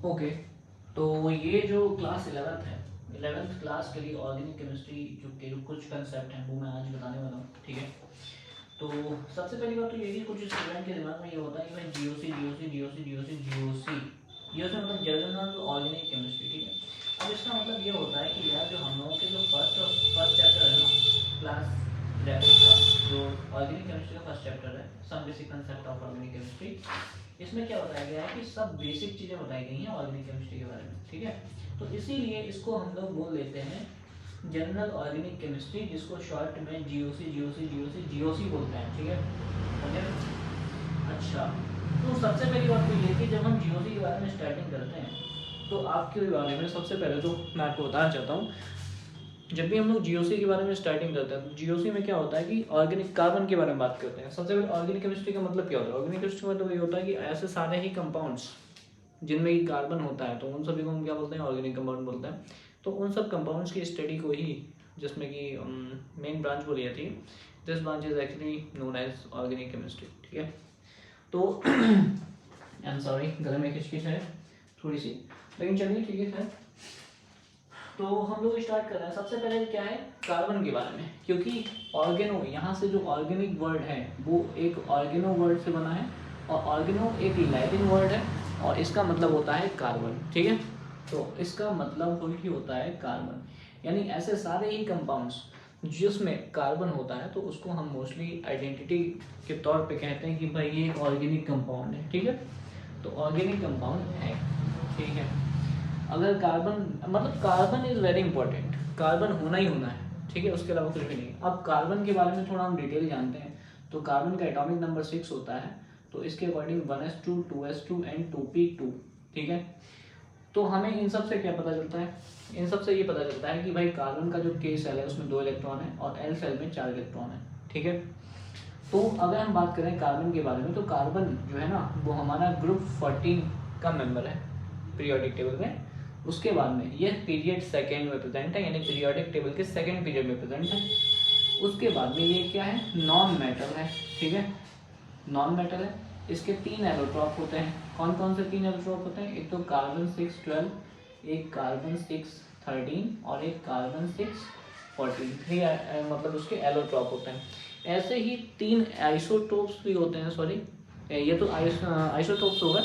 Okay, तो ये जो क्लास 11th है, 11th क्लास के लिए ऑर्गेनिक केमिस्ट्री जो कुछ कंसेप्ट हैं वो मैं आज बताने वाला हूँ, ठीक है। तो सबसे पहली बात तो ये कि कुछ स्टूडेंट के दिमाग में ये होता है कि भाई GOC GOC GOC GOC GOC GOC मतलब जनरल ऑर्गेनिक केमिस्ट्री, ठीक है। अब इसका मतलब ये होता है कि यार जो हम लोगों के जो फर्स्ट चैप्टर है ना क्लास 11th का, जो ऑर्गेनिक केमिस्ट्री का फर्स्ट चैप्टर है, some basic concept of organic chemistry, इसमें क्या बताया गया है कि सब बेसिक चीज़ें बताई गई हैं ऑर्गेनिक केमिस्ट्री के बारे में, ठीक है। तो इसीलिए इसको हम लोग बोल लेते हैं जनरल ऑर्गेनिक केमिस्ट्री, जिसको शॉर्ट में जीओसी जीओसी जीओसी जीओसी बोलते हैं, ठीक है। ओके, अच्छा, तो सबसे पहली बात तो ये कि जब हम जीओसी के बारे में स्टार्टिंग करते हैं तो आपके बारे में सबसे पहले तो मैं आपको बताना चाहता हूँ, जब भी हम लोग जीओसी के बारे में स्टार्टिंग करते हैं तो जीओसी में क्या होता है कि ऑर्गेनिक कार्बन के बारे में बात करते हैं। सबसे पहले ऑर्गेनिक केमिस्ट्री का मतलब क्या होता है? ऑर्गेनिक केमिस्ट्री का मतलब ये होता है कि ऐसे सारे ही कंपाउंड्स जिनमें कि कार्बन होता है तो उन सभी को हम क्या बोलते हैं? ऑर्गेनिक कंपाउंड बोलते हैं। तो उन सब कंपाउंड्स की स्टडी को ही, जिसमें कि मेन ब्रांच बोली जाती है, this branch is actually known as organic chemistry, ठीक है। तो आई एम सॉरी, गले में खिचखिच है थोड़ी सी, लेकिन चलिए ठीक है खैर। तो हम लोग स्टार्ट कर रहे हैं। सबसे पहले क्या है? कार्बन के बारे में, क्योंकि ऑर्गेनो, यहाँ से जो ऑर्गेनिक वर्ड है वो एक ऑर्गेनो वर्ड से बना है, और ऑर्गेनो एक लैटिन वर्ड है और इसका मतलब होता है कार्बन, ठीक है। तो इसका मतलब ही होता है कार्बन, यानी ऐसे सारे ही कंपाउंड्स जिसमें कार्बन होता है तो उसको हम मोस्टली आइडेंटिटी के तौर पे कहते हैं कि भाई ये एक ऑर्गेनिक कंपाउंड है, ठीक है। तो ऑर्गेनिक कंपाउंड है, ठीक है। अगर कार्बन, मतलब carbon is very important, carbon होना ही होना है, ठीक है, उसके अलावा कुछ भी नहीं। अब कार्बन के बारे में थोड़ा हम डिटेल जानते हैं। तो कार्बन का एटॉमिक नंबर 6 होता है, तो इसके according 1s2 2s2 and 2p2, ठीक है। तो हमें इन सब से क्या पता चलता है? इन सब से ये पता चलता है कि भाई कार्बन का जो k सेल है उसमें 2 इलेक्ट्रॉन है और l सेल में 4 इलेक्ट्रॉन है, ठीक है। तो अगर हम बात करें कार्बन के बारे में, तो कार्बन जो है ना वो हमारा ग्रुप 14 का मेंबर है पीरियोडिक टेबल में। उसके बाद में यह पीरियड सेकेंड में प्रेजेंट है, यानी पीरियोडिक टेबल के सेकेंड पीरियड में प्रेजेंट है। उसके बाद में ये क्या है? नॉन मेटल है, ठीक है, नॉन मेटल है। इसके 3 एलोट्रॉप होते हैं। कौन कौन से 3 एलोट्रॉप होते हैं? एक तो कार्बन 612, एक कार्बन 613 और एक कार्बन 614, 3 मतलब उसके एलोट्रॉप होते हैं। ऐसे ही 3 आइसोटोप्स भी होते हैं, सॉरी ये तो आइसोटोप्स होगा,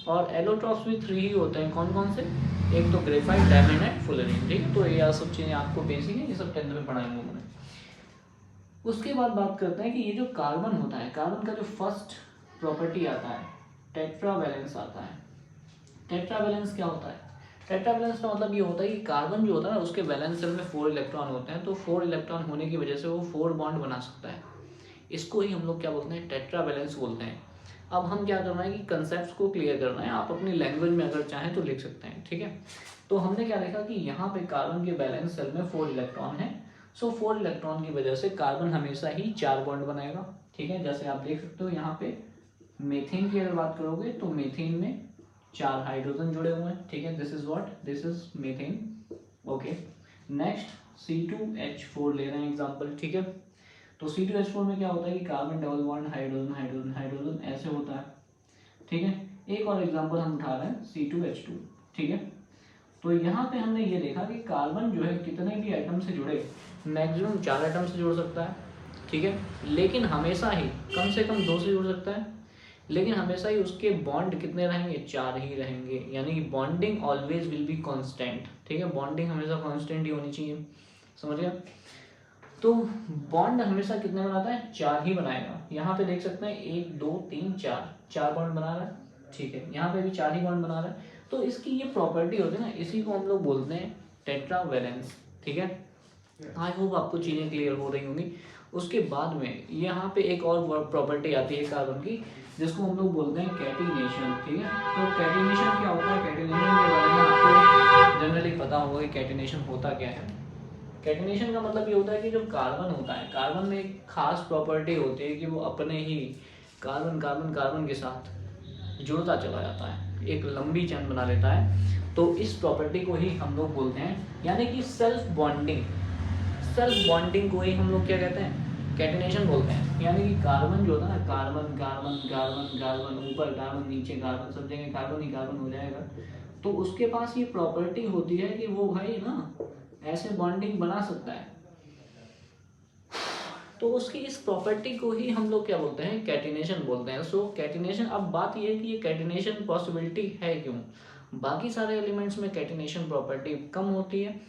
और एलोट्रॉप्स भी 3 ही होते हैं। कौन कौन से? एक तो ग्रेफाइट, डायमंड एंड फुलरिन, ठीक। तो ये सब चीज़ें आपको बेसिक है, ये सब 10th में पढ़ाएंगे उन्होंने। उसके बाद बात करते हैं कि ये जो कार्बन होता है, कार्बन का जो फर्स्ट प्रॉपर्टी आता है टेट्रावैलेंस आता है। टेट्रावैलेंस क्या होता है? टेट्रावैलेंस का मतलब ये होता है कि कार्बन जो होता है उसके वैलेंस शेल में 4 इलेक्ट्रॉन होते हैं, तो 4 इलेक्ट्रॉन होने की वजह से वो 4 बॉन्ड बना सकता है। इसको ही हम लोग क्या बोलते हैं? टेट्रावैलेंस बोलते हैं। अब हम क्या करना है कि कंसेप्ट को क्लियर करना है। आप अपनी लैंग्वेज में अगर चाहें तो लिख सकते हैं, ठीक है। तो हमने क्या देखा कि यहाँ पे कार्बन के वैलेंस शेल में 4 इलेक्ट्रॉन है। सो 4 इलेक्ट्रॉन की वजह से कार्बन हमेशा ही 4 बॉन्ड बनाएगा, ठीक है। जैसे आप देख सकते हो यहाँ पे मीथेन की अगर बात करोगे तो मीथेन में 4 हाइड्रोजन जुड़े हुए हैं, ठीक है। This is what? This is methane, okay. Next C2H4 ले रहे हैं एग्जाम्पल, ठीक है। तो C2H4 में क्या होता है कि carbon double bond hydrogen hydrogen hydrogen ऐसे होता है, ठीक है। एक और एग्जाम्पल हम उठा रहे हैं C2H2, ठीक है। तो यहाँ पे हमने ये देखा कि कार्बन जो है कितने भी आइटम से जुड़े, मैक्सिमम 4 आइटम से जुड़ सकता है, ठीक है। लेकिन हमेशा ही कम से कम 2 से जुड़ सकता है, लेकिन हमेशा ही उसके बॉन्ड कितने रहेंगे? 4 ही रहेंगे, यानी कि bonding always will be constant, ठीक है। बॉन्डिंग हमेशा कांस्टेंट ही होनी चाहिए, समझ गया। तो बॉन्ड हमेशा कितने बनाता है? 4 ही बनाएगा। यहाँ पे देख सकते हैं 1 2 3 4 बॉन्ड बना रहा है, ठीक है। यहाँ पे भी 4 ही बॉन्ड बना रहा है। तो इसकी ये प्रॉपर्टी होती है ना, इसी को हम लोग बोलते हैं टेट्रावैलेंस, ठीक है। आई होप आपको चीज़ें क्लियर हो रही होंगी। उसके बाद में यहाँ पे एक और प्रॉपर्टी आती है कार्बन की, जिसको हम लोग बोलते हैं कैटिनेशन, ठीक है। तो कैटिनेशन क्या होता है? कैटिनेशन के बारे में आपको जनरली पता होगा कि कैटिनेशन होता क्या है। कैटिनेशन का मतलब ये होता है कि जो कार्बन होता है, कार्बन में एक खास प्रॉपर्टी होती है कि वो अपने ही कार्बन कार्बन कार्बन के साथ जुड़ता चला जाता है, एक लंबी चेन बना लेता है। तो इस प्रॉपर्टी को ही हम लोग बोलते हैं, यानी कि सेल्फ बॉन्डिंग। सेल्फ बॉन्डिंग को ही हम लोग क्या कहते हैं? कैटिनेशन बोलते हैं। यानी कि कार्बन जो होता है ना, कार्बन कार्बन कार्बन कार्बन, ऊपर कार्बन नीचे कार्बन, सब जगह कार्बन ही कार्बन हो जाएगा, तो उसके पास ये प्रॉपर्टी होती है कि वो भाई ना ऐसे बॉन्डिंग बना सकता है। तो उसकी इस प्रॉपर्टी को ही हम लोग क्या बोलते हैं, कैटिनेशन बोलते हैं। सो कैटिनेशन, अब बात ये है कि ये कैटिनेशन पॉसिबिलिटी है क्यों। बाकी सारे एलिमेंट्स में कैटिनेशन प्रॉपर्टी कम होती है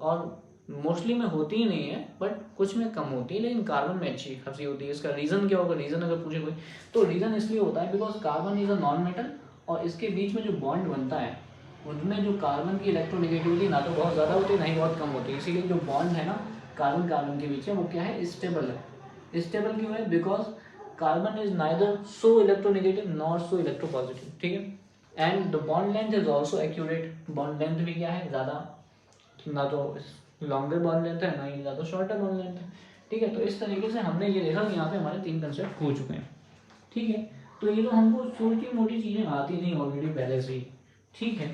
और मोस्टली में होती ही नहीं है, बट कुछ में कम होती है, लेकिन कार्बन में अच्छी खासी होती है। इसका रीज़न क्या होगा, रीज़न अगर पूछे कोई तो रीज़न इसलिए होता है because carbon is a non metal और इसके बीच में जो बॉन्ड बनता है उनमें जो कार्बन की इलेक्ट्रोनेगेटिविटी ना तो बहुत ज़्यादा होती है ना ही बहुत कम होती है। इसीलिए जो बॉन्ड है ना कार्बन कार्बन के बीच में वो क्या है, स्टेबल है। स्टेबल क्यों है, because carbon is neither so electronegative nor so electropositive, ठीक है। And the bond length is also accurate, bond length भी क्या है, ज़्यादा ना तो लॉन्गर बॉन्ड लेंथ है ना ही ज़्यादा शॉर्टर बॉन्ड लेंथ है, ठीक है। तो इस तरीके से हमने ये देखा कि यहाँ पे हमारे 3 कंसेप्ट हो चुके हैं, ठीक है। तो ये तो हमको छोटी मोटी चीज़ें आती नहीं ऑलरेडी पहले से ही, ठीक है।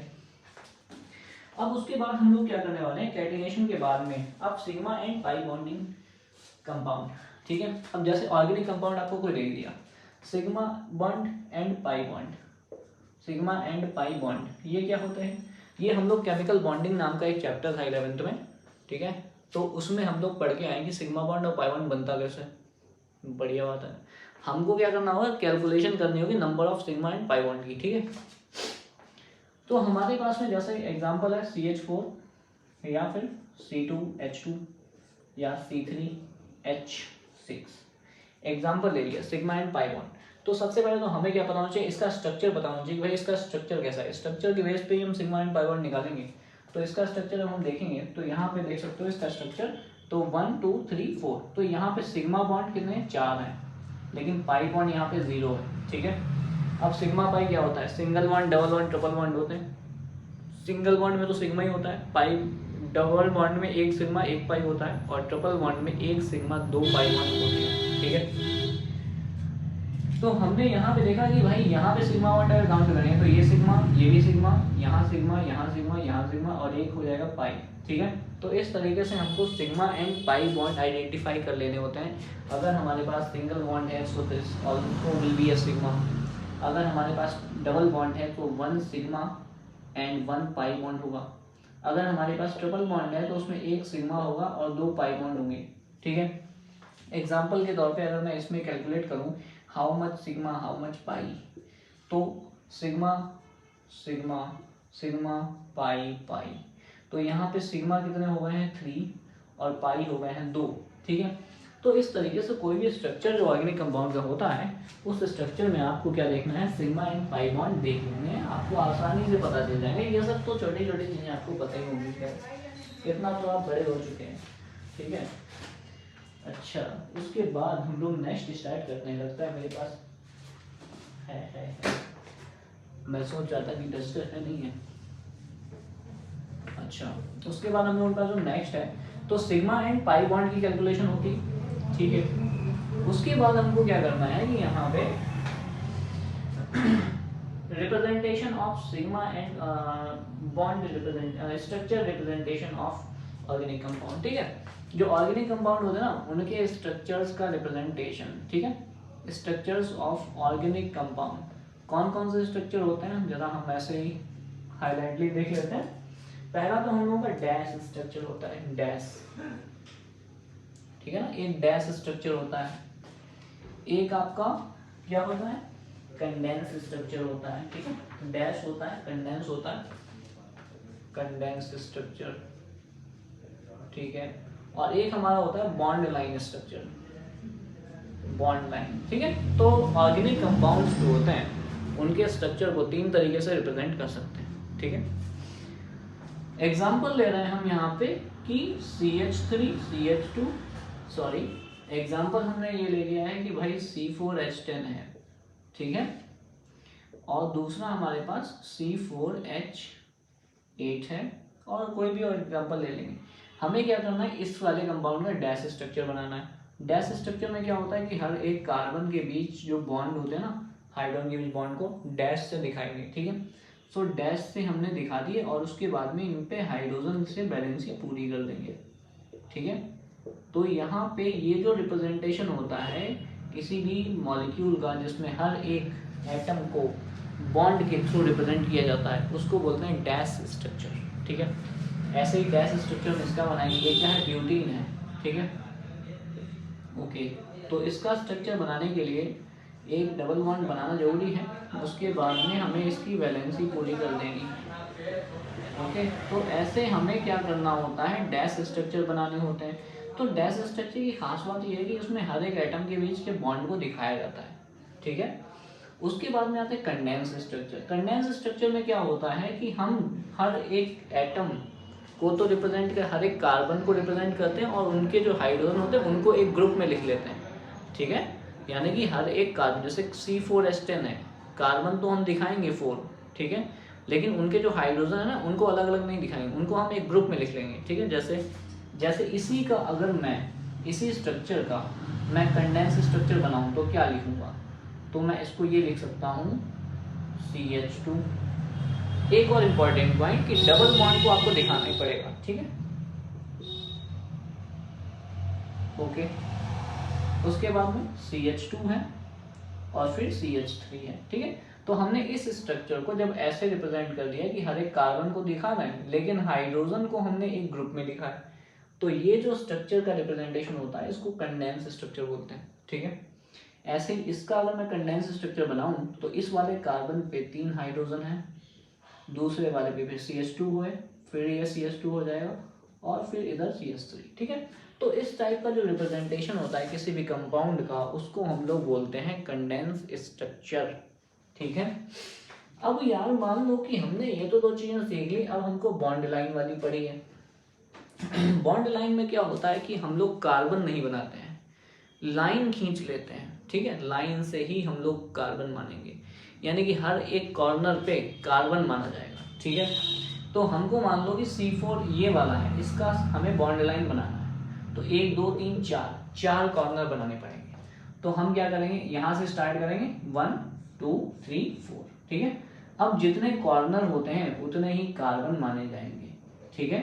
अब उसके बाद हम लोग क्या करने वाले हैं, कैटिनेशन के बाद में अब sigma and pi bonding compound, ठीक है। अब जैसे ऑर्गेनिक कंपाउंड आपको कोई दे दिया, sigma bond and pi bond, sigma and pi bond, ये क्या होते हैं, ये हम लोग केमिकल बॉन्डिंग नाम का एक चैप्टर था 11th में, ठीक है। तो उसमें हम लोग पढ़ के आए कि सिग्मा बॉन्ड और पाई बॉन्ड बनता कैसे, बढ़िया बात है। हमको क्या करना होगा, कैलकुलेशन करनी होगी number of sigma and pi bond की, ठीक है। तो हमारे पास में जैसे एग्जांपल है CH4 या फिर C2H2 या C3H6, एग्जांपल ले लिया सिग्मा एंड पाई बॉन्ड। तो सबसे पहले तो हमें क्या पता होना चाहिए, इसका स्ट्रक्चर पता होना चाहिए, भाई इसका स्ट्रक्चर कैसा है। स्ट्रक्चर के बेस पे ही हम सिग्मा एंड पाई बॉन्ड निकालेंगे। तो इसका स्ट्रक्चर जब हम देखेंगे तो यहाँ पे देख सकते हो इसका स्ट्रक्चर, तो 1 2 3 4, तो यहाँ पे सिग्मा बॉन्ड कितने 4 हैं, लेकिन पाई बॉन्ड यहाँ पे 0 है, ठीक है। अब सिग्मा पाई क्या होता है, single bond double bond triple bond होते हैं। सिंगल बॉन्ड में तो सिग्मा ही होता है, पाई डबल बॉन्ड में एक सिग्मा एक पाई होता है और ट्रिपल बॉन्ड में एक सिग्मा 2 पाई बॉन्ड होती है, ठीक है। तो हमने यहाँ पे देखा कि भाई यहाँ पे सिग्मा बॉन्ड अगर काउंट करें तो ये सिग्मा, ये भी सिग्मा, यहाँ सिग्मा, यहाँ सिग्मा, यहाँ सिग्मा और एक हो जाएगा पाई, ठीक है। तो इस तरीके से हमको sigma and pi bond identify कर लेने होते हैं। अगर हमारे पास सिंगल बॉन्ड है so this also will be a sigma, अगर हमारे पास डबल बॉन्ड है तो 1 सिग्मा एंड 1 पाई बॉन्ड होगा। अगर हमारे पास ट्रिपल बॉन्ड है तो उसमें 1 सिग्मा होगा और 2 पाई बॉन्ड होंगे, ठीक है। एग्जाम्पल के तौर पे अगर मैं इसमें कैलकुलेट करूं how much sigma how much pi, तो sigma sigma sigma pi pi, तो यहाँ पे सिग्मा कितने हो गए हैं 3 और पाई हो गए हैं 2, ठीक है। तो इस तरीके से कोई भी स्ट्रक्चर जो ऑर्गेनिक कंपाउंड का होता है उस स्ट्रक्चर में आपको क्या देखना है, सिग्मा एंड पाई बॉन्ड देख लेने हैं, आपको आसानी से पता चल जाएंगे। ये सब तो छोटी छोटी चीज़ें आपको पता ही होंगी, कितना तो आप बड़े हो चुके हैं, ठीक है। अच्छा, उसके बाद हम लोग नेक्स्ट स्टार्ट करते हैं, लगता है मेरे पास है। मैं सोच रहा था कि डस्टर है, नहीं है। अच्छा, उसके बाद हम लोगों का जो नेक्स्ट है तो सिग्मा एंड पाई बॉन्ड की कैलकुलेशन होगी, ठीक है। उसके बाद हमको क्या करना है कि यहाँ पे representation of sigma and bond structure representation of organic compound, ठीक है। जो ऑर्गेनिक कंपाउंड होते हैं ना उनके स्ट्रक्चर्स का रिप्रेजेंटेशन, ठीक है। स्ट्रक्चर्स ऑफ ऑर्गेनिक कंपाउंड कौन कौन से स्ट्रक्चर होते हैं, जरा हम ऐसे ही हाईलाइटली देख लेते हैं। पहला तो हम लोगों का डैश स्ट्रक्चर होता है, डैश, ठीक है ना, एक डैश स्ट्रक्चर होता है। एक आपका क्या होता है, कंडेंस स्ट्रक्चर होता है, ठीक है। डैश होता है, कंडेंस होता है, कंडेंस स्ट्रक्चर, ठीक है। और एक हमारा होता है bond line structure, bond line, ठीक है। तो ऑर्गेनिक कंपाउंड्स जो होते हैं उनके स्ट्रक्चर को 3 तरीके से रिप्रेजेंट कर सकते हैं, ठीक है। एग्जाम्पल ले रहे हैं हम यहाँ पे कि CH3 CH2, सॉरी एग्जाम्पल हमने ये ले लिया है कि भाई C4H10 है, ठीक है। और दूसरा हमारे पास C4H8 है, और कोई भी और एग्जाम्पल ले लेंगे। हमें क्या करना है, इस वाले कंपाउंड का डैश स्ट्रक्चर बनाना है। डैश स्ट्रक्चर में क्या होता है कि हर एक कार्बन के बीच जो बॉन्ड होते हैं ना, हाइड्रोजन के बीच बॉन्ड को डैश से दिखाएंगे, ठीक है। सो डैश से हमने दिखा दिए और उसके बाद में इन पे हाइड्रोजन से बैलेंसिंग पूरी कर देंगे, ठीक है। तो यहाँ पे ये जो रिप्रेजेंटेशन होता है किसी भी मॉलिक्यूल का जिसमें हर एक एटम को बॉन्ड के थ्रू रिप्रेजेंट किया जाता है उसको बोलते हैं डैश स्ट्रक्चर, ठीक है। ऐसे ही डैश स्ट्रक्चर में इसका बनाएंगे, ये क्या है, ब्यूटीन है, ठीक है, ओके। तो इसका स्ट्रक्चर बनाने के लिए एक डबल बॉन्ड बनाना जरूरी है, उसके बाद में हमें इसकी वैलेंसी पूरी कर देनी है, ओके। तो ऐसे हमें क्या करना होता है, डैश स्ट्रक्चर बनाने होते हैं। तो डैश स्ट्रक्चर की खास बात यह है कि उसमें हर एक एटम के बीच के बॉन्ड को दिखाया जाता है, ठीक है। उसके बाद में आते हैं कंडेंस स्ट्रक्चर। कंडेंस स्ट्रक्चर में क्या होता है कि हम हर एक एटम को तो रिप्रेजेंट कर, हर एक कार्बन को रिप्रेजेंट करते हैं और उनके जो हाइड्रोजन होते हैं उनको एक ग्रुप में लिख लेते हैं, ठीक है। यानी कि हर एक कार्बन, जैसे C4H10 है, कार्बन तो हम दिखाएंगे 4, ठीक है, लेकिन उनके जो हाइड्रोजन है ना उनको अलग अलग नहीं दिखाएंगे, उनको हम एक ग्रुप में लिख लेंगे, ठीक है। जैसे इसी का अगर मैं इसी स्ट्रक्चर का मैं कंडेंस स्ट्रक्चर बनाऊं तो क्या लिखूंगा, तो मैं इसको ये लिख सकता हूँ CH2। एक और इम्पॉर्टेंट पॉइंट कि डबल बॉन्ड को आपको दिखाना ही पड़ेगा, ठीक है, ओके। उसके बाद में CH2 है और फिर CH3 है, ठीक है। तो हमने इस स्ट्रक्चर को जब ऐसे रिप्रेजेंट कर दिया कि हर एक कार्बन को दिखा रहे हैं लेकिन हाइड्रोजन को हमने एक ग्रुप में लिखा है, तो ये जो स्ट्रक्चर का रिप्रेजेंटेशन होता है इसको कंडेंस स्ट्रक्चर बोलते हैं, ठीक है। ऐसे ही इसका अगर मैं कंडेंस स्ट्रक्चर बनाऊं तो इस वाले कार्बन पे 3 हाइड्रोजन है, दूसरे वाले पे फिर CH2 हुए, फिर ये CH2 हो जाएगा और फिर इधर CH3, ठीक है। तो इस टाइप का जो रिप्रेजेंटेशन होता है किसी भी कंपाउंड का उसको हम लोग बोलते हैं कंडेंस स्ट्रक्चर, ठीक है। अब यार मान लो कि हमने ये तो 2 चीजें सीख ली, अब हमको बॉन्ड लाइन वाली पड़ी है। बॉन्ड लाइन में क्या होता है कि हम लोग कार्बन नहीं बनाते हैं, लाइन खींच लेते हैं, ठीक है। लाइन से ही हम लोग कार्बन मानेंगे, यानी कि हर एक कॉर्नर पे कार्बन माना जाएगा, ठीक है। तो हमको मान लो कि C4 ये वाला है, इसका हमें बॉन्ड लाइन बनाना है, तो 1 2 3 4 कॉर्नर बनाने पड़ेंगे। तो हम क्या करेंगे, यहाँ से स्टार्ट करेंगे 1 2 3 4, ठीक है। अब जितने कॉर्नर होते हैं उतने ही कार्बन माने जाएंगे, ठीक है।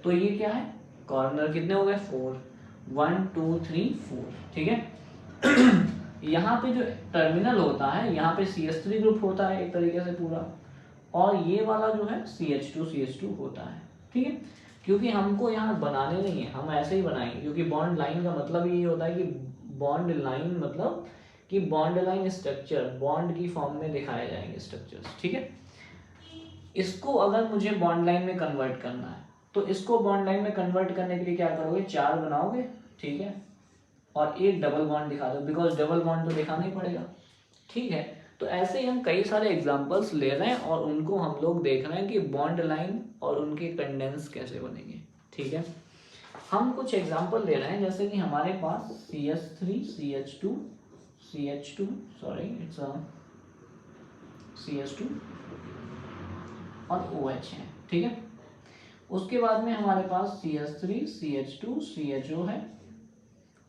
तो ये क्या है, कॉर्नर कितने हो गए 4, 1 2 3 4, ठीक है। यहाँ पे जो टर्मिनल होता है यहाँ पे CH3 ग्रुप होता है एक तरीके से पूरा, और ये वाला जो है CH2 होता है, ठीक है। क्योंकि हमको यहाँ बनाने नहीं है, हम ऐसे ही बनाएंगे, क्योंकि बॉन्ड लाइन का मतलब ये होता है कि बॉन्ड लाइन मतलब कि बॉन्ड लाइन स्ट्रक्चर बॉन्ड की फॉर्म में दिखाए जाएंगे स्ट्रक्चर्स, ठीक है। इसको अगर मुझे बॉन्ड लाइन में कन्वर्ट करना है तो इसको बॉन्ड लाइन में कन्वर्ट करने के लिए क्या करोगे, 4 बनाओगे, ठीक है, और एक डबल बॉन्ड दिखा दो, बिकॉज डबल बॉन्ड तो दिखाना ही पड़ेगा, ठीक है। तो ऐसे ही हम कई सारे एग्जांपल्स ले रहे हैं और उनको हम लोग देख रहे हैं कि बॉन्ड लाइन और उनके कंडेंस कैसे बनेंगे, ठीक है। हम कुछ एग्जांपल ले रहे हैं, जैसे कि हमारे पास CH3 CH2 sorry it's CH2 और OH है, ठीक है। उसके बाद में हमारे पास CH3 CH2 CHO है।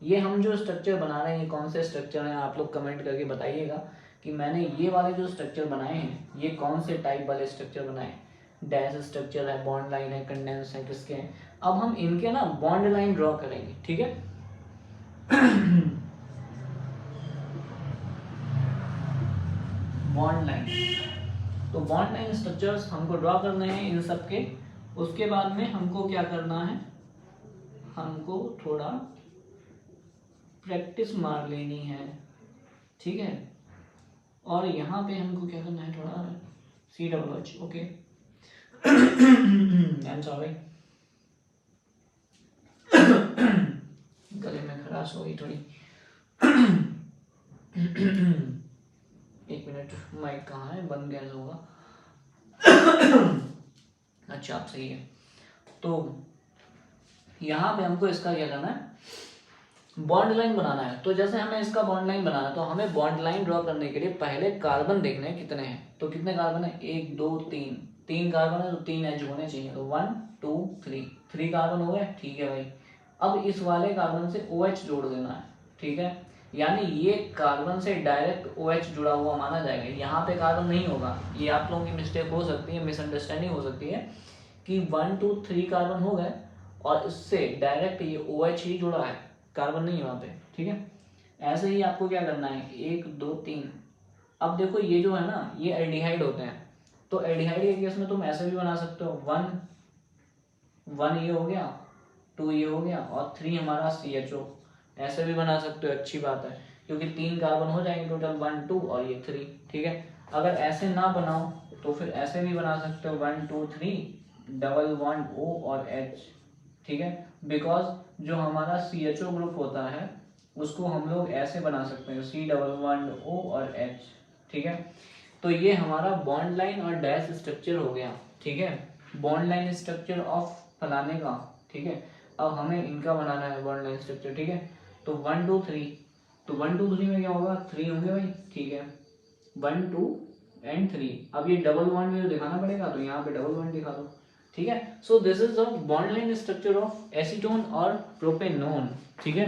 ये हम जो स्ट्रक्चर बना रहे हैं ये कौन से स्ट्रक्चर हैं, आप लोग कमेंट करके बताइएगा कि मैंने ये वाले जो स्ट्रक्चर बनाए हैं ये कौन से टाइप वाले स्ट्रक्चर बनाए। डैश स्ट्रक्चर है, बॉन्ड लाइन है, कंडेंस है, किसके हैं। अब हम इनके ना बॉन्ड लाइन ड्रॉ करेंगे, ठीक है। बॉन्ड लाइन, तो बॉन्ड लाइन स्ट्रक्चर्स हमको ड्रॉ करने हैं इन सब के। उसके बाद में हमको क्या करना है, हमको थोड़ा प्रैक्टिस मार लेनी है, ठीक है। और यहाँ पे हमको क्या करना है, थोड़ा CH, okay. I am sorry, गले में खराश हो गई थोड़ी। एक मिनट, माइक कहाँ है, बंद कैसे होगा। अच्छा आप सही है। तो यहाँ पे हमको इसका क्या करना है, बॉन्ड लाइन बनाना है। तो जैसे हमें इसका बॉन्ड लाइन बनाना है तो हमें बॉन्ड लाइन ड्रॉ करने के लिए पहले कार्बन देखने हैं कितने हैं। तो कितने कार्बन है, 1 2 3, 3 कार्बन है तो 3 H होने चाहिए, तो 1 2 3 कार्बन हो गए, ठीक है भाई। अब इस वाले कार्बन से OH जोड़ देना है, ठीक है। यानी ये कार्बन से डायरेक्ट OH जुड़ा हुआ माना जाएगा, यहाँ पे कार्बन नहीं होगा। ये आप लोगों की मिस्टेक हो सकती है, मिसअंडरस्टैंडिंग हो सकती है कि 1 2 3 कार्बन हो गए और इससे डायरेक्ट ये OH ही जुड़ा है, कार्बन नहीं है वहाँ पे, ठीक है। ऐसे ही आपको क्या करना है, 1 2 3 अब देखो ये जो है ना, ये एल्डिहाइड होते हैं, तो एल्डिहाइड के केस में तुम ऐसे भी बना सकते हो, 1 ये हो गया, 2 ये हो गया, और 3 हमारा CHO, ऐसे भी बना सकते हो, अच्छी बात है, क्योंकि 3 कार्बन हो जाएंगे टोटल, 1 2 और ये 3, ठीक है। अगर ऐसे ना बनाओ तो फिर ऐसे भी बना सकते हो, 1 2 3 डबल बॉन्ड O और H, ठीक है। बिकॉज जो हमारा CHO ग्रुप होता है उसको हम लोग ऐसे बना सकते हैं, C डबल बॉन्ड O और H, ठीक है। तो ये हमारा बॉन्ड लाइन और डैश स्ट्रक्चर हो गया, ठीक है, बॉन्ड लाइन स्ट्रक्चर ऑफ फलाने का, ठीक है। अब हमें इनका बनाना है बॉन्ड लाइन स्ट्रक्चर, ठीक है। तो 1 2 3, तो 1 2 3 में क्या होगा, 3 होंगे भाई, ठीक है, 1 2 एंड 3। अब ये डबल बॉन्ड में जो दिखाना पड़ेगा, तो यहाँ पे डबल बॉन्ड दिखा दो, ठीक है। So this is the bond line structure of acetone और प्रोपेनोन, ठीक है।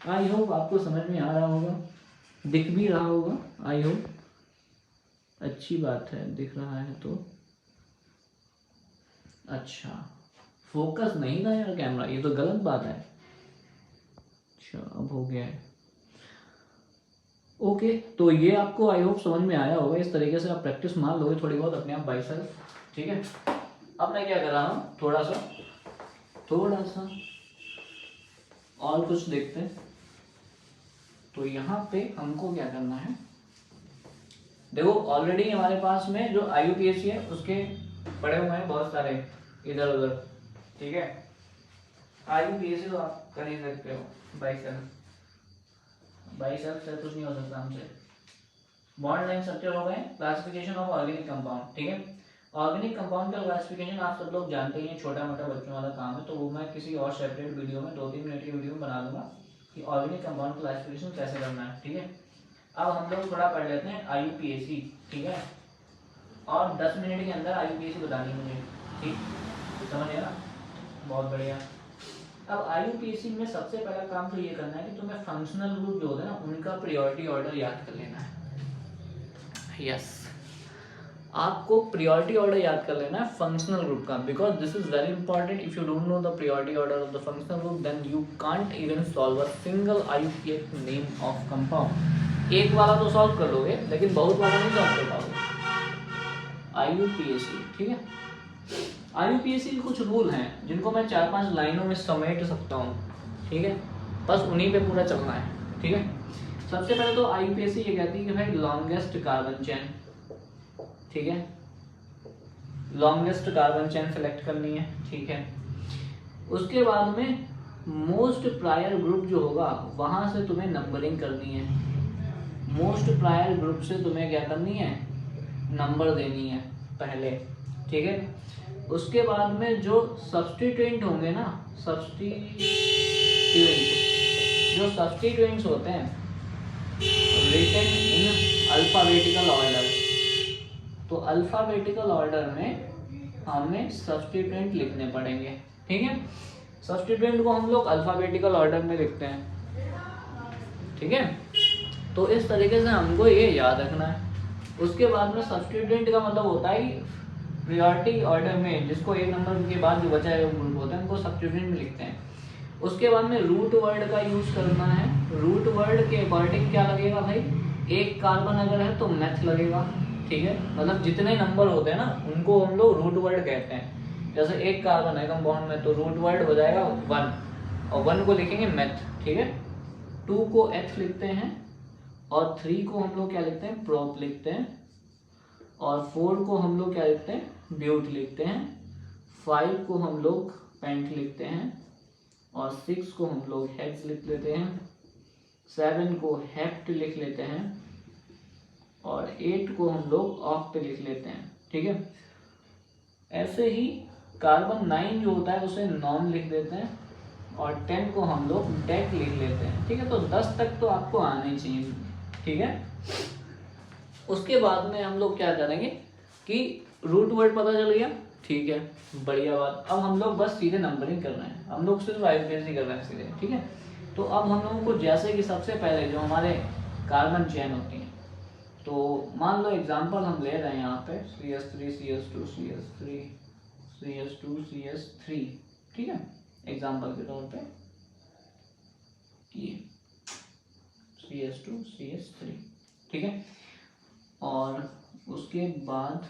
आई होप आपको समझ में आ रहा होगा, दिख भी रहा होगा, आई होप, अच्छी बात है, दिख रहा है तो अच्छा। फोकस नहीं था यार कैमरा, ये तो गलत बात है। अच्छा अब हो गया है, ओके। तो ये आपको आई होप समझ में आया होगा, इस तरीके से आप प्रैक्टिस मार लोगे थोड़ी बहुत अपने आप बाई सेल्फ, ठीक है। अब मैं क्या कर रहा हूँ, थोड़ा सा और कुछ देखते हैं। तो यहाँ पे हमको क्या करना है, देखो ऑलरेडी हमारे पास में जो IUPAC है उसके पड़े हुए हैं बहुत सारे इधर उधर, ठीक है। IUPAC तो आप कर ही सकते हो बाई सेल्फ से कुछ नहीं हो सकता हमसे। बॉन्ड लाइन स्ट्रक्चर हो गए, क्लासिफिकेशन ऑफ ऑर्गेनिक कंपाउंड, ठीक है। ऑर्गेनिक कंपाउंड का क्लासिफिकेशन आप सब लोग जानते ही हैं, छोटा मोटा बच्चों वाला काम है, तो वो मैं किसी और सेपरेट वीडियो में 2-3 मिनट की वीडियो में बना दूंगा कि ऑर्गेनिक कंपाउंड क्लासिफिकेशन कैसे करना है, ठीक है। अब हम लोग थोड़ा पढ़ लेते हैं IUPAC, ठीक है, और 10 मिनट के अंदर IUPAC बतानी है मुझे, ठीक, समझ गया ना, बहुत बढ़िया। अब IUPAC में सबसे पहला काम तो ये करना है कि तुम्हें फंक्शनल ग्रुप जो होता है ना उनका प्रायोरिटी ऑर्डर याद कर लेना है। यस, आपको प्रायोरिटी ऑर्डर याद कर लेना है फंक्शनल ग्रुप का, because this is very important. If you don't know the priority order of the functional group then you can't even solve a single IUPAC name of compound. एक वाला तो solve कर लोगे लेकिन बहुत वाला नहीं सॉल्व कर पाओगे। IUPAC, ठीक है। IUPAC के कुछ रूल हैं जिनको मैं 4-5 लाइनों में समेट सकता हूँ, ठीक है, बस उन्हीं पे पूरा चलना है, ठीक है। सबसे पहले तो IUPAC ये कहती है कि भाई लॉन्गेस्ट कार्बन चेन, ठीक है, लॉन्गेस्ट कार्बन चेन सेलेक्ट करनी है, ठीक है। उसके बाद में मोस्ट प्रायर ग्रुप जो होगा वहां से तुम्हें नंबरिंग करनी है, मोस्ट प्रायर ग्रुप से तुम्हें क्या करनी है, नंबर देनी है पहले, ठीक है। उसके बाद में जो सब्स्टिट्यूएंट होंगे ना, जो सब्स्टिट्यूएंट्स होते हैं रिटन इन अल्फाबेटिकल ऑर्डर, तो अल्फाबेटिकल ऑर्डर में हमें सब्स्टिट्यूएंट लिखने पड़ेंगे, ठीक है। सब्स्टिट्यूएंट को हम लोग अल्फाबेटिकल ऑर्डर में लिखते हैं, ठीक है। तो इस तरीके से हमको ये याद रखना है। उसके बाद में सब्स्टिट्यूएंट का मतलब होता है प्रायोरिटी ऑर्डर में जिसको एक नंबर के बाद जो बचा है वो ग्रुप होता है उनको सब्स्टिट्यूएंट में लिखते हैं। उसके बाद में रूट वर्ड का यूज करना है। रूट वर्ड के अकॉर्डिंग क्या लगेगा भाई, एक कार्बन अगर है तो मैथ लगेगा, ठीक है, मतलब जितने नंबर होते हैं ना उनको हम लोग रूट वर्ड कहते हैं। जैसे एक कार्बन है कंपाउंड में तो रूट वर्ड हो जाएगा 1 और 1 को लिखेंगे मैथ, ठीक है। 2 को एथ लिखते हैं और 3 को हम लोग क्या लिखते हैं, प्रोप लिखते हैं, और 4 को हम लोग क्या लिखते हैं, ब्यूट लिखते हैं, 5 को हम लोग पेंट लिखते हैं, और 6 को हम लोग हेक्स लिख लेते हैं, 7 को हेप्ट लिख लेते हैं, और 8 को हम लोग ऑक्ट लिख लेते हैं, ठीक है। ऐसे ही कार्बन 9 जो होता है उसे नॉन लिख देते हैं, और 10 को हम लोग डेक लिख लेते हैं, ठीक है। तो 10 तक तो आपको आना ही चाहिए, ठीक है। उसके बाद में हम लोग क्या करेंगे कि रूट वर्ड पता चल गया, ठीक है, बढ़िया बात। अब हम लोग बस सीधे नंबरिंग कर रहे हैं, हम लोग सिर्फ IUPAC कर रहे हैं सीधे, ठीक है। तो अब हम लोगों को जैसे कि सबसे पहले जो हमारे कार्बन चेन होती है, तो मान लो एग्जांपल हम ले रहे हैं यहाँ पे CH3 CH2 CH3 CH2 CH3, ठीक है, एग्जांपल के तौर पे ये CH2 CH3, ठीक है। और उसके बाद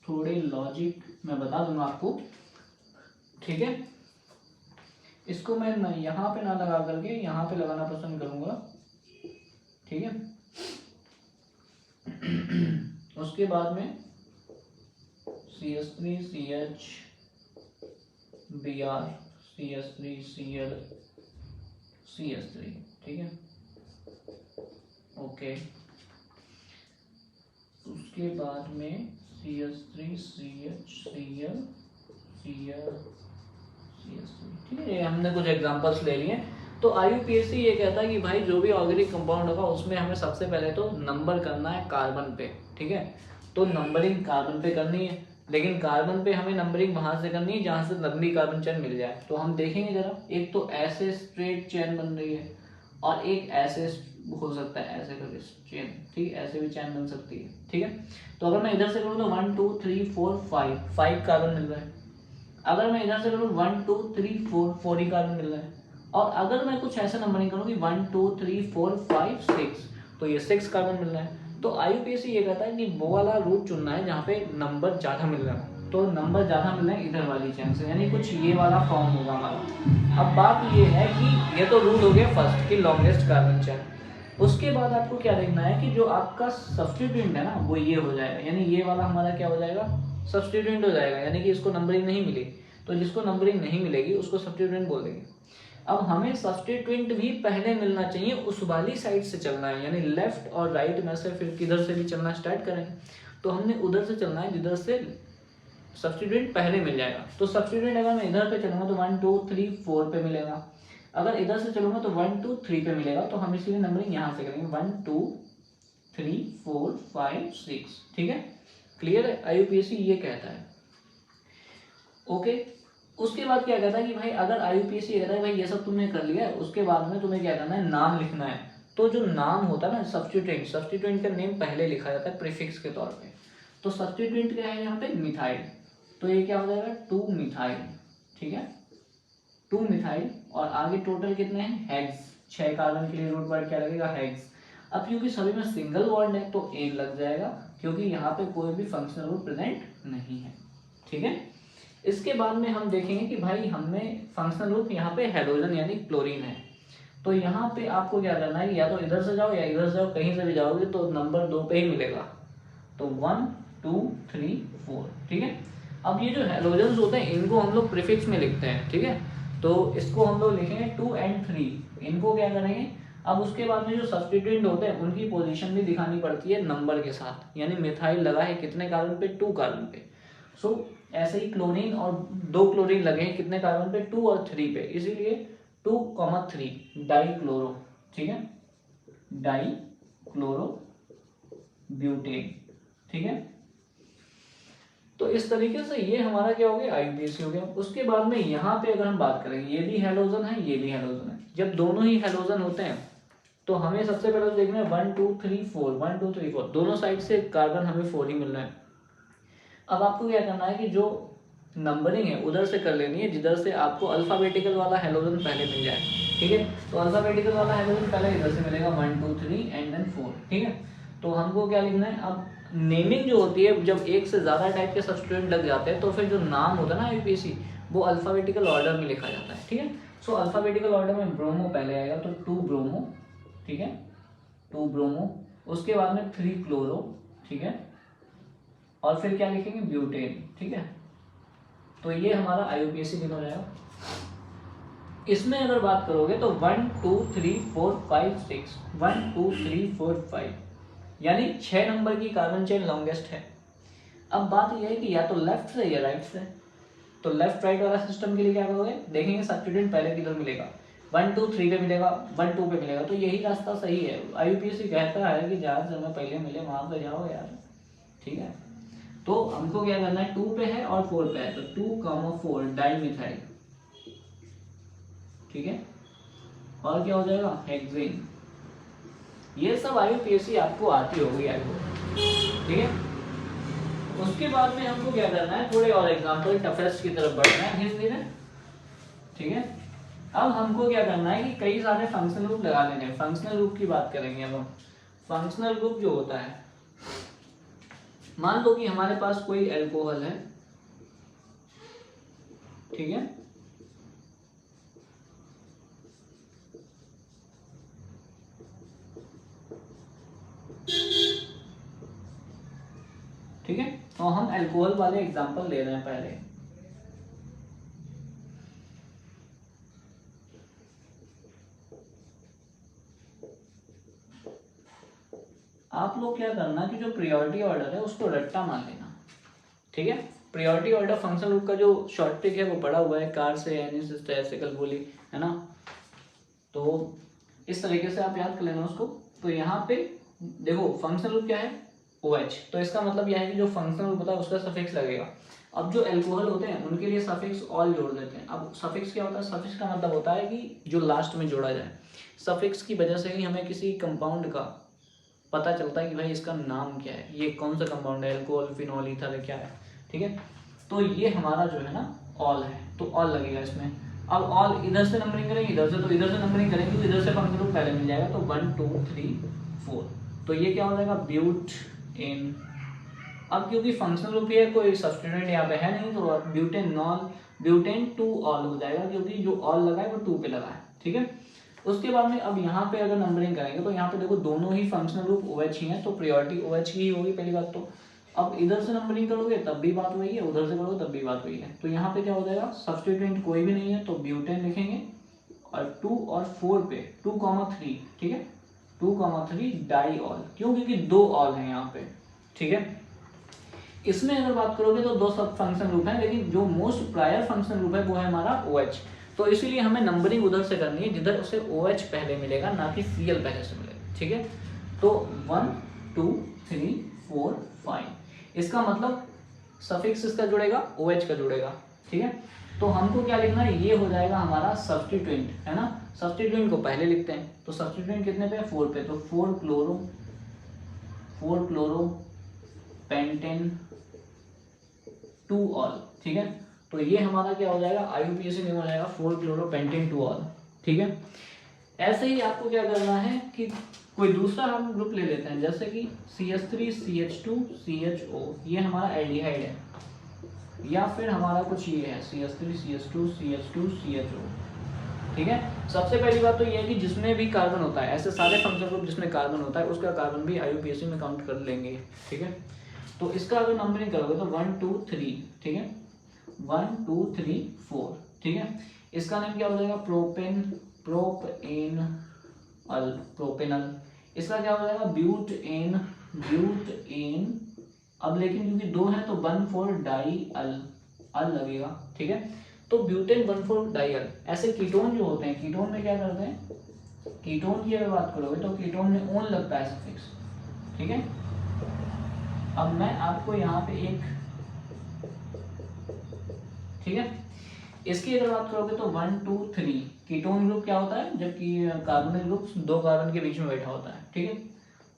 थोड़े लॉजिक मैं बता दूंगा आपको, ठीक है। इसको मैं यहाँ पे ना लगा करके यहाँ पे लगाना पसंद करूंगा, ठीक है। उसके बाद में CS3 CH Br CS3 Cl CS3, ठीक है, ओके। उसके बाद में CS3 CH Cl Cl CS3, ठीक है। ये हमने कुछ एग्जांपल्स ले लिए। तो IUPAC ये कहता है कि भाई जो भी ऑर्गेनिक कंपाउंड होगा उसमें हमें सबसे पहले तो नंबर करना है कार्बन पे, ठीक है। तो नंबरिंग कार्बन पे करनी है, लेकिन कार्बन पे हमें नंबरिंग वहां से करनी है जहां से लंबी कार्बन चेन मिल जाए। तो हम देखेंगे जरा, एक तो ऐसे स्ट्रेट चेन बन रही है और एक ऐसे हो सकता है ऐसे करके चेन, ठीक है, ऐसे भी चेन बन सकती है, ठीक है। तो अगर मैं इधर से करूँ तो 1 2 3 4 5 कार्बन मिल रहा है। अगर मैं इधर से करूँ 1 2 3 4 ही कार्बन मिल रहा है। और अगर मैं कुछ ऐसा नंबरिंग करूँ कि 1 2 3 4 5 6, तो ये 6 कार्बन मिल रहा है। तो IUPAC ये कहता है कि वो वाला रूट चुनना है जहाँ पे नंबर ज़्यादा मिल रहा है। तो नंबर ज़्यादा मिल रहे हैं इधर वाली चेन से, यानी कुछ ये वाला फॉर्म होगा हमारा। अब बात ये है कि ये तो रूट हो गया फर्स्ट की लॉन्गेस्ट कार्बन चेन। उसके बाद आपको क्या देखना है कि जो आपका सब्स्टिट्यूएंट है ना वो ये हो जाएगा, यानी ये वाला हमारा क्या हो जाएगा, सब्स्टिट्यूएंट हो जाएगा, यानी कि इसको नंबरिंग नहीं मिली। तो जिसको नंबरिंग नहीं मिलेगी उसको सब्स्टिट्यूएंट बोल देंगे। अब हमें सब्स्टिट्यूएंट भी पहले मिलना चाहिए, उस वाली साइड से चलना है, यानी लेफ्ट और राइट में से फिर किधर से भी चलना स्टार्ट करेंगे। तो हमने उधर से चलना है जिधर से सब्स्टिट्यूएंट पहले मिल जाएगा। तो सब्स्टिट्यूएंट अगर मैं इधर पे चलूंगा तो 1 2 3 4 पे मिलेगा। अगर इधर से चलूंगा तो 1 2 3 पे मिलेगा। तो हम इसलिए नंबरिंग यहाँ से करेंगे 1 2 3 4 5 6, ठीक है। क्लियर है, IUPAC ये कहता है, ओके। उसके बाद क्या कहता है कि भाई अगर IUPAC ये कहता है भाई ये सब तुमने कर लिया है, उसके बाद में तुम्हें क्या करना है, नाम लिखना है। तो जो नाम होता है ना सब्स्टिट्यूएंट का नेम पहले लिखा जाता है प्रीफिक्स के तौर पे। तो सब्स्टिट्यूएंट क्या है यहाँ पे, मिथाइल। तो ये क्या हो जाएगा 2 मिथाइल, ठीक है, 2 मिथाइल। और आगे टोटल कितने हैं, हेक्स। 6 कार्बन के लिए रूट वर्ड क्या लगेगा, हेक्स। अब क्योंकि सभी में सिंगल बॉन्ड है तो एन लग जाएगा, क्योंकि यहाँ पे कोई भी फंक्शनल ग्रुप प्रेजेंट नहीं है, ठीक है। इसके बाद में हम देखेंगे कि भाई हमें फंक्शनल ग्रुप यहाँ पे हेलोजन यानी क्लोरीन है। तो यहाँ पे आपको क्या करना है, या तो इधर से जाओ या इधर से जाओ, कहीं से भी जाओगे तो नंबर 2 पे ही मिलेगा। तो 1 2 3 4, ठीक है। अब ये जो हेलोजन्स होते हैं इनको हम लोग प्रीफिक्स में लिखते हैं, ठीक है। तो इसको हम लोग लिखेंगे 2 and 3, इनको क्या करेंगे। अब उसके बाद में जो सब्स्टिट्यूएंट होते हैं उनकी पोजीशन भी दिखानी पड़ती है नंबर के साथ, यानी मिथाइल लगा है कितने कार्बन पे, 2 कार्बन पे। सो ऐसे ही क्लोरीन और 2 क्लोरीन लगे हैं कितने कार्बन पे, 2 और 3 पे, इसीलिए 2, 3 डाइक्लोरो, ठीक है, डाइक्लोरो ब्यूटेन, ठीक है। तो इस तरीके से ये हमारा क्या हो गया, IUPAC हो गया। उसके बाद में यहाँ पे अगर हम बात करेंगे, ये भी हेलोजन है ये भी हेलोजन है। जब दोनों ही हेलोजन होते हैं तो हमें सबसे पहले तो देखना है 1 2 3 4, 1 2 3 4, दोनों साइड से कार्बन हमें 4 ही मिल रहा है। अब आपको क्या करना है कि जो नंबरिंग है उधर से कर लेनी है जिधर से आपको अल्फाबेटिकल वाला हेलोजन पहले मिल जाए, ठीक है। तो अल्फाबेटिकल वाला हेलोजन पहले इधर से मिलेगा 1 2 3 एंड देन 4, ठीक है। तो हमको क्या लिखना है, अब नेमिंग जो होती है जब एक से ज्यादा टाइप के सब्स्टिट्यूएंट लग जाते हैं तो फिर जो नाम होता है ना IUPAC वो अल्फाबेटिकल ऑर्डर में लिखा जाता है, ठीक है। सो अल्फाबेटिकल ऑर्डर में ब्रोमो पहले आएगा तो 2 ब्रोमो, ठीक है, 2 ब्रोमो। उसके बाद में 3 क्लोरो, ठीक है, और फिर क्या लिखेंगे, ब्यूटेन, ठीक है। तो ये हमारा IUPAC दिन हो जाएगा। इसमें अगर बात करोगे तो 1 2 3 4 5 6, 1 2 3 4 5, यानी 6 नंबर की कार्बन चेन लॉन्गेस्ट है। अब बात यह है कि या तो लेफ्ट से या राइट से। तो लेफ्ट राइट वाला सिस्टम के लिए क्या करोगे, देखेंगे सब्स्टिट्यूएंट पहले किधर मिलेगा, 1 2 3 पे मिलेगा, 1 2 पे मिलेगा। तो यही रास्ता सही है। IUPAC कहता है कि जहाँ से हमें पहले मिले वहां पे जाओ यार, ठीक है। तो हमको क्या करना है, 2 पे है और 4 पे है, तो 2, 4 डाइमिथाइल, ठीक है। और क्या हो जाएगा, हेक्सेन। ये सब IUPAC आपको आती होगी आपको, ठीक है। उसके बाद में हमको क्या करना है, थोड़े और एग्जाम्पल टफेस्ट की तरफ बढ़ना है धीरे धीरे, ठीक है। अब हमको क्या करना है कि कई सारे फंक्शनल ग्रुप लगा लेंगे। फंक्शनल ग्रुप की बात करेंगे अब हम। फंक्शनल ग्रुप जो होता है, मान लो कि हमारे पास कोई अल्कोहल है, ठीक है, ठीक है, तो हम अल्कोहल वाले एग्जांपल ले रहे हैं पहले। आप लोग क्या करना कि जो प्रायोरिटी ऑर्डर है उसको रट्टा मान लेना, ठीक है। प्रायोरिटी ऑर्डर फंक्शनल ग्रुप का जो शॉर्ट ट्रिक है वो पड़ा हुआ है, कार से एनिसिस्टेसिकल बोली है ना, तो इस तरीके से आप याद कर लेना उसको। तो यहाँ पे देखो फंक्शनल ग्रुप क्या है, OH, तो इसका मतलब यह है कि जो फंक्शनल ग्रुप होता है उसका सफिक्स लगेगा। अब जो एल्कोहल होते हैं उनके लिए सफिक्स ऑल जोड़ देते हैं। अब सफिक्स क्या होता है, सफिक्स का मतलब होता है कि जो लास्ट में जोड़ा जाए। सफिक्स की वजह से ही हमें किसी कंपाउंड का पता चलता है कि भाई इसका नाम क्या है, ये कौन सा कंपाउंड है, अल्कोहल, फिनॉल, ईथर है, क्या है, ठीक है। तो ये हमारा जो है ना ऑल है, तो ऑल लगेगा इसमें। अब ऑल इधर से नंबरिंग करेंगे, इधर से, तो इधर से नंबरिंग करेंगे तो इधर से फंक्शनल ग्रुप पहले मिल जाएगा, तो 1 2 3 4, तो ये क्या हो जाएगा, ब्यूट इन। अब क्योंकि फंक्शनल ग्रुप है, कोई सब्स्टिट्यूएंट यहाँ पे है नहीं, तो ब्यूटेनॉल, ब्यूटेन 2 ऑल हो जाएगा, क्योंकि जो ऑल लगा है वो 2 पे लगा है, ठीक है। उसके बाद में अब यहाँ पे अगर नंबरिंग करेंगे तो यहाँ पे देखो दोनों ही फंक्शनल ग्रुप OH ही हैं, तो प्रायोरिटी OH की ही होगी पहली बात तो। अब इधर से नंबरिंग करोगे तब भी बात वही है, उधर से करोगे तब भी बात वही है। तो यहाँ पे क्या हो जाएगा, सब्स्टिट्यूएंट कोई भी नहीं है तो ब्यूटेन लिखेंगे, और 2 और 4 पे 2,3, ठीक है, 2,3 डाई ऑल, क्यों, क्योंकि 2 ऑल है यहाँ पे, ठीक है। इसमें अगर बात करोगे तो 2 सब फंक्शन ग्रुप हैं, लेकिन जो मोस्ट प्रायर फंक्शन ग्रुप है वो है हमारा OH, तो इसीलिए हमें नंबरिंग उधर से करनी है जिधर उसे OH पहले मिलेगा, ना कि Cl पहले से मिलेगा, ठीक है। तो 1 2 3 4 5, इसका मतलब सफिक्स इसका जुड़ेगा, OH का जुड़ेगा, ठीक है। तो हमको क्या लिखना है, ये हो जाएगा हमारा सब्स्टिट्यूएंट, है ना। सब्स्टिट्यूएंट को पहले लिखते हैं, तो सब्स्टिट्यूएंट कितने पे, 4 पे, तो 4 क्लोरो पेंटेन 2 ऑल, ठीक है। तो ये हमारा क्या हो जाएगा, IUPAC में हो जाएगा 4 क्लोरो पेंटेन 2 ऑल, ठीक है। ऐसे ही आपको क्या करना है कि कोई दूसरा हम ग्रुप ले लेते हैं, जैसे कि CH3 CH2 CHO, ये हमारा एल्डिहाइड है, या फिर हमारा कुछ ये है CH3 CH2 CH2 CHO, ठीक है। सबसे पहली बात तो ये है कि जिसमें भी कार्बन होता है, ऐसे सारे फंक्शनल ग्रुप जिसमें कार्बन होता है उसका कार्बन भी IUPAC में काउंट कर लेंगे, ठीक है। तो इसका अगर नंबरिंग करोगे तो 1 2 3, ठीक है, 1 2 3 4, ठीक है। इसका नेम क्या हो जाएगा, प्रोपेनल। इसका क्या हो जाएगा, ब्यूटेन। अब लेकिन क्योंकि 2 है तो 1,4 डाई अल लगेगा, ठीक है। तो ब्यूटेन 1,4 डाई अल। ऐसे कीटोन जो होते हैं, कीटोन में क्या करते हैं, कीटोन की अगर बात करोगे तो कीटोन में ओन लगता है सफिक्स, ठीक है। अब मैं आपको यहाँ पे एक, ठीक है, इसकी अगर बात करोगे तो 1 2 3 कीटोन ग्रुप क्या होता है, जबकि कार्बोनिल ग्रुप 2 कार्बन के बीच में बैठा होता है, ठीक है।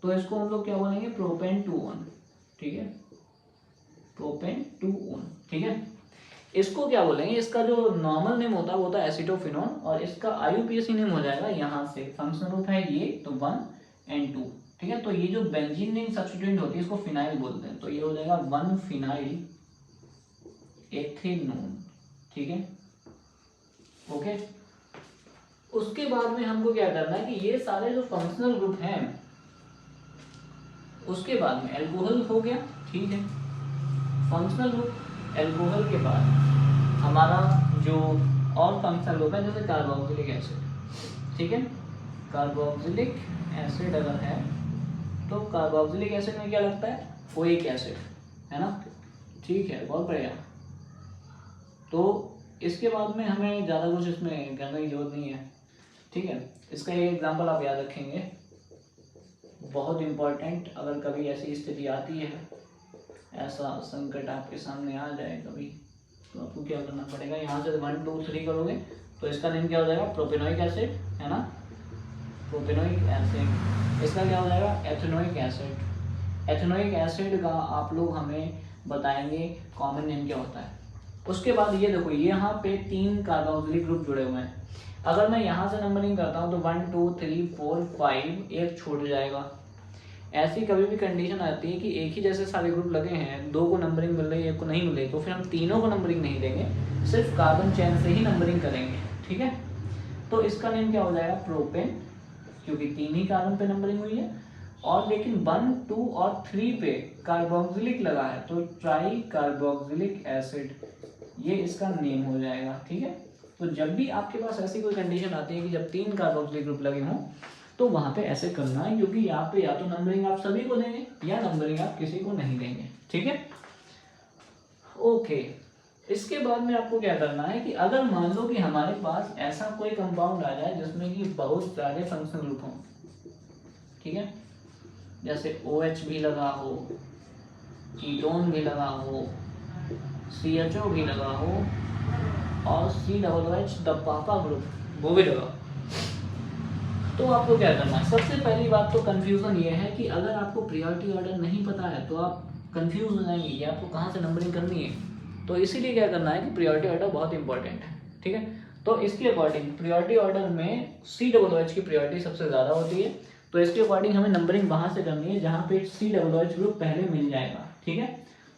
तो इसको हम लोग क्या बोलेंगे, प्रोपेन 2 ऑन, ठीक है, प्रोपेन 2 ऑन, ठीक है। इसको क्या बोलेंगे, इसका जो नॉर्मल नेम होता है वो होता है एसिटोफिनोन, और इसका IUPAC नेम हो जाएगा यहाँ से, फंक्शनल ग्रुप है ये, तो 1 and 2, ठीक है। तो ये जो बेंजीन रिंग सब्स्टिट्यूएंट होती है इसको फिनाइल बोलते हैं, तो ये हो जाएगा 1 फिनाइल एथेनोन, ठीक है, ओके। उसके बाद में हमको क्या करना है कि ये सारे जो फंक्शनल ग्रुप हैं, उसके बाद में अल्कोहल हो गया, ठीक है, फंक्शनल ग्रुप अल्कोहल के बाद हमारा जो और फंक्शनल ग्रुप है जैसे कार्बोक्सिलिक एसिड, ठीक है। कार्बोक्सिलिक एसिड अगर है तो कार्बोक्सिलिक एसिड में क्या लगता है, ओइक एसिड, है ना, ठीक है, बहुत बढ़िया। तो इसके बाद में हमें ज़्यादा कुछ इसमें करने की जरूरत नहीं है, ठीक है। इसका एक एग्जांपल आप याद रखेंगे, बहुत इम्पोर्टेंट, अगर कभी ऐसी स्थिति आती है, ऐसा संकट आपके सामने आ जाए कभी, तो आपको क्या करना पड़ेगा, यहाँ से 1 2 3 करोगे तो इसका नेम क्या हो जाएगा, प्रोपेनोइक एसिड, है ना, प्रोपेनोइक एसिड। इसका क्या हो जाएगा, एथेनोइक एसिड। एथेनोइक एसिड का आप लोग हमें बताएंगे कॉमन नेम क्या होता है। उसके बाद ये देखो यहाँ पे 3 कार्बोक्सिलिक ग्रुप जुड़े हुए हैं। अगर मैं यहाँ से नंबरिंग करता हूँ तो 1 2 3 4 5 एक छूट जाएगा। ऐसी कभी भी कंडीशन आती है कि एक ही जैसे सारे ग्रुप लगे हैं, 2 को नंबरिंग मिल रही है, 1 को नहीं मिल रही, तो फिर हम तीनों को नंबरिंग नहीं देंगे, सिर्फ कार्बन चेन से ही नंबरिंग करेंगे। ठीक है, तो इसका नेम क्या हो जाएगा, प्रोपेन, क्योंकि 3 ही कार्बन पे नंबरिंग हुई है। और लेकिन 1 2 और 3 पे कार्बोक्सिलिक लगा है तो ट्राई कार्बोक्सिलिक एसिड, ये इसका नेम हो जाएगा। ठीक है, तो जब भी आपके पास ऐसी कोई कंडीशन आती है कि जब 3 कार्बोक्सिलिक ग्रुप लगे हों तो वहाँ पे ऐसे करना है, क्योंकि यहाँ पे या तो नंबरिंग आप सभी को देंगे या नंबरिंग आप किसी को नहीं देंगे। ठीक है, ओके। इसके बाद में आपको क्या करना है कि अगर मान लो कि हमारे पास ऐसा कोई कंपाउंड आ जाए जिसमें कि बहुत सारे फंक्शनल ग्रुप हों, ठीक है, जैसे OH भी लगा हो, कीटोन भी लगा हो, CHO भी लगा हो और COOH द पापा ग्रुप वो भी लगा, तो आपको क्या करना है। सबसे पहली बात तो कंफ्यूजन ये है कि अगर आपको प्रायोरिटी ऑर्डर नहीं पता है तो आप कंफ्यूज हो जाएंगे कि आपको कहाँ से नंबरिंग करनी है। तो इसीलिए क्या करना है कि प्रायोरिटी ऑर्डर बहुत इंपॉर्टेंट है। ठीक है, तो इसके अकॉर्डिंग प्रायोरिटी ऑर्डर में COOH की प्रायोरिटी सबसे ज़्यादा होती है, तो इसके अकॉर्डिंग हमें नंबरिंग वहाँ से करनी है जहाँ पे COOH ग्रुप पहले मिल जाएगा। ठीक है,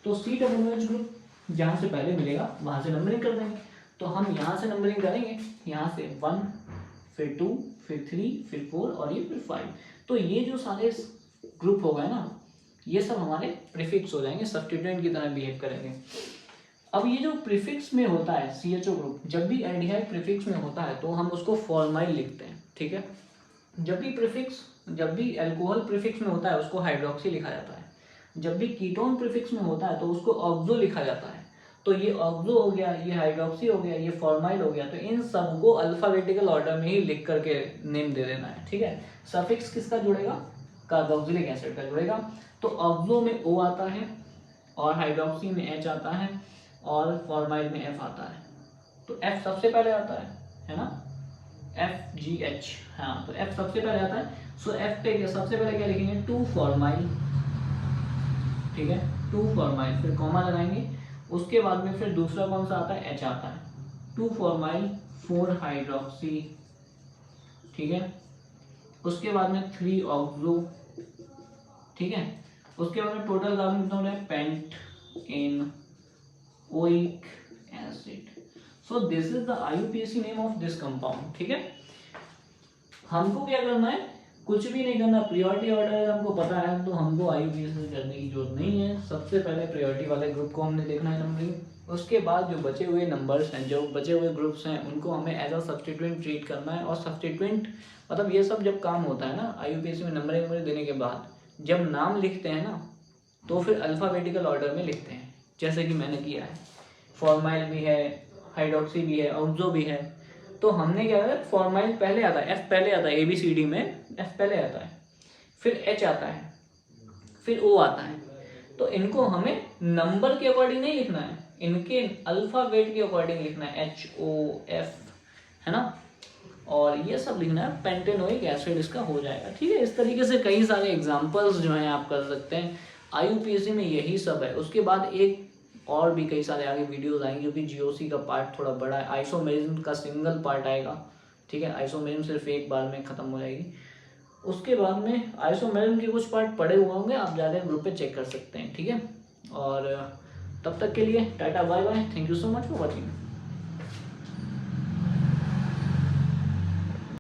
तो COOH ग्रुप जहाँ से पहले मिलेगा वहाँ से नंबरिंग कर देंगे। तो हम यहाँ से नंबरिंग करेंगे, यहाँ से 1 फिर 2 फिर 3 फिर 4 और ये फिर 5। तो ये जो सारे ग्रुप हो गए ना, ये सब हमारे प्रीफिक्स हो जाएंगे, सब्स्टिट्यूएंट की तरह बिहेव करेंगे। अब ये जो प्रीफिक्स में होता है CHO ग्रुप, जब भी एल्डिहाइड प्रीफिक्स में होता है तो हम उसको फॉर्माइल लिखते हैं। ठीक है, जब भी अल्कोहल प्रीफिक्स में होता है उसको हाइड्रोक्सी लिखा जाता है, जब भी कीटोन प्रीफिक्स में होता है तो उसको ऑक्सो लिखा जाता है। तो ये ऑक्सो हो गया, ये हाइड्रोक्सी हो गया, ये फॉर्माइल हो गया, तो इन सबको अल्फाबेटिकल ऑर्डर में ही लिख करके नेम दे देना है। ठीक है, सफिक्स किसका जुड़ेगा, कार्बोक्सिलिक एसिड का जुड़ेगा। तो ऑक्सो में O आता है और हाइड्रोक्सी में H आता है और फॉर्माइल में F आता है। तो F सबसे पहले आता है ना, FGH, हाँ, तो F सबसे पहले आता है। सो F पे सबसे पहले क्या लिखेंगे, 2 फॉर्माइल। ठीक है, 2 फॉर्माइल, फिर कॉमा लगाएंगे। उसके बाद में फिर दूसरा कौन सा आता है, H आता है, 2 फॉर्माइल 4 हाइड्रोक्सी। ठीक है, उसके बाद में 3 ऑक्सो। ठीक है, उसके बाद में टोटल कार्बन कितना हो रहा है, pentane oic acid. So this is the IUPAC name of this compound. ठीक है, हमको क्या करना है, कुछ भी नहीं करना, प्रायोरिटी ऑर्डर हमको पता है तो हमको IUPAC करने की जरूरत नहीं है। सबसे पहले प्रायोरिटी वाले ग्रुप को हमने देखना है नंबरिंग, उसके बाद जो बचे हुए नंबर्स हैं, जो बचे हुए ग्रुप्स हैं, उनको हमें एज अ सब्स्टिट्यूएंट ट्रीट करना है। और सब्स्टिट्यूएंट मतलब ये सब जब काम होता है ना IUPAC में नंबरिंग देने के बाद, जब नाम लिखते हैं ना तो फिर अल्फ़ाबेटिकल ऑर्डर में लिखते हैं, जैसे कि मैंने किया है। फॉर्माइल भी है, हाइड्रोक्सी भी है, ऑक्सो भी है। तो हमने क्या है, फॉर्माइल पहले आता है, F पहले आता है, ABCD में F पहले आता है, फिर H आता है, फिर O आता है। तो इनको हमें नंबर के अकॉर्डिंग नहीं लिखना है, इनके अल्फ़ाबेट के अकॉर्डिंग लिखना है, HOF, है ना, और ये सब लिखना है, पेंटेनोइक एसिड इसका हो जाएगा। ठीक है, इस तरीके से कई सारे एग्जाम्पल्स जो हैं आप कर सकते हैं। IUPAC में यही सब है। उसके बाद एक और भी कई सारे आगे वीडियोस आएंगे, क्योंकि GOC का पार्ट थोड़ा बड़ा है। आइसोमेरिज्म का सिंगल पार्ट आएगा। ठीक है, आइसोमेरिज्म सिर्फ एक बार में ख़त्म हो जाएगी। उसके बाद में आइसोमेरिज्म के कुछ पार्ट पड़े हुए होंगे, आप जाकर ग्रुप पे चेक कर सकते हैं। ठीक है, और तब तक के लिए टाटा bye bye, thank you so much for watching.